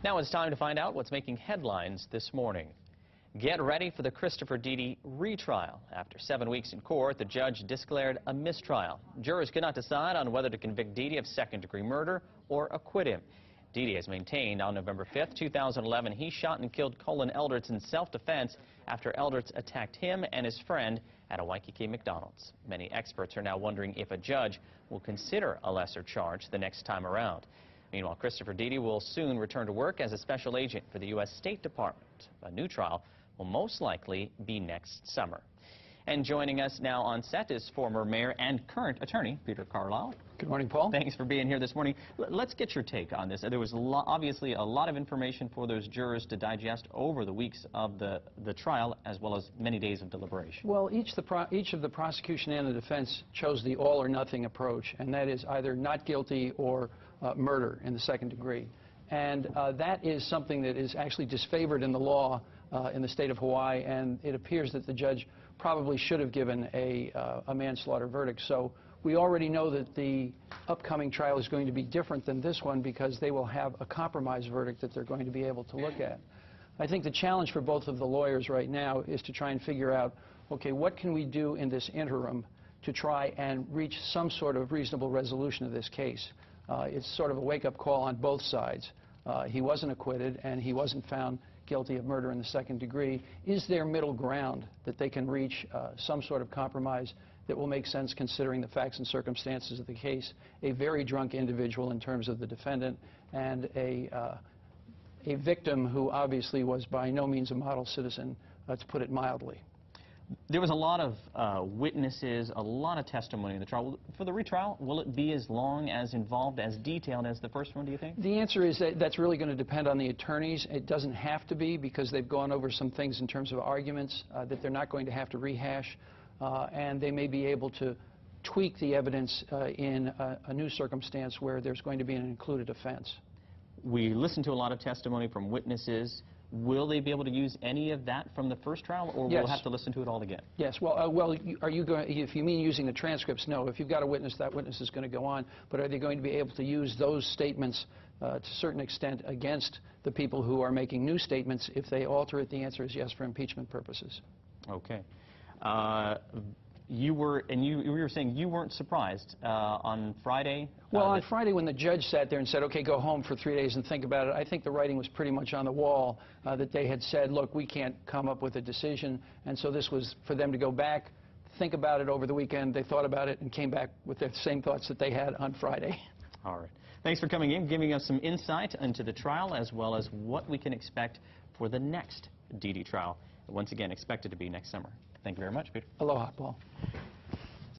Now it's time to find out what's making headlines this morning. Get ready for the Christopher Deedy retrial. After 7 weeks in court, the judge declared a mistrial. Jurors could not decide on whether to convict Deedy of second-degree murder or acquit him. Deedy has maintained on November 5th, 2011, he shot and killed Colin Eldritz in self-defense after Eldritz attacked him and his friend at a Waikiki McDonald's. Many experts are now wondering if a judge will consider a lesser charge the next time around. Meanwhile, Christopher Deedy will soon return to work as a special agent for the U.S. State Department. A new trial will most likely be next summer. And joining us now on set is former mayor and current attorney Peter Carlisle. Good morning, Paul. Thanks for being here this morning. Let's get your take on this. There was obviously a lot of information for those jurors to digest over the weeks of the trial, as well as many days of deliberation. Well, each of the prosecution and the defense chose the all-or-nothing approach, and that is either not guilty or murder in the second degree. And that is something that is actually disfavored in the law in the state of Hawaii, and it appears that the judge probably should have given a manslaughter verdict. So we already know that the upcoming trial is going to be different than this one because they will have a compromise verdict that they're going to be able to look at. I think the challenge for both of the lawyers right now is to try and figure out, okay, what can we do in this interim to try and reach some sort of reasonable resolution of this case. It's sort of a wake-up call on both sides. He wasn't acquitted and he wasn't found guilty of murder in the second degree. Is there middle ground that they can reach some sort of compromise that will make sense considering the facts and circumstances of the case? A very drunk individual in terms of the defendant and a victim who obviously was by no means a model citizen, to put it mildly. There was a lot of witnesses, a lot of testimony in the trial. For the retrial, will it be as long, as involved, as detailed as the first one, do you think? The answer is that that's really going to depend on the attorneys. It doesn't have to be because they've gone over some things in terms of arguments that they're not going to have to rehash, and they may be able to tweak the evidence in a new circumstance where there's going to be an included offense. We listened to a lot of testimony from witnesses. Will they be able to use any of that from the first trial, or yes. We'll have to listen to it all again? Yes. Well, are you going? If you mean using the transcripts, no. If you've got a witness, that witness is going to go on. But are they going to be able to use those statements to a certain extent against the people who are making new statements? If they alter it, the answer is yes, for impeachment purposes. Okay. You were saying you weren't surprised on Friday? Well, on Friday when the judge sat there and said, okay, go home for 3 days and think about it, I think the writing was pretty much on the wall that they had said, look, we can't come up with a decision, and so this was for them to go back, think about it over the weekend. They thought about it and came back with the same thoughts that they had on Friday. All right. Thanks for coming in, giving us some insight into the trial as well as what we can expect for the next Deedy trial. Once again, expected to be next summer. Thank you very much, Peter. Aloha, Paul.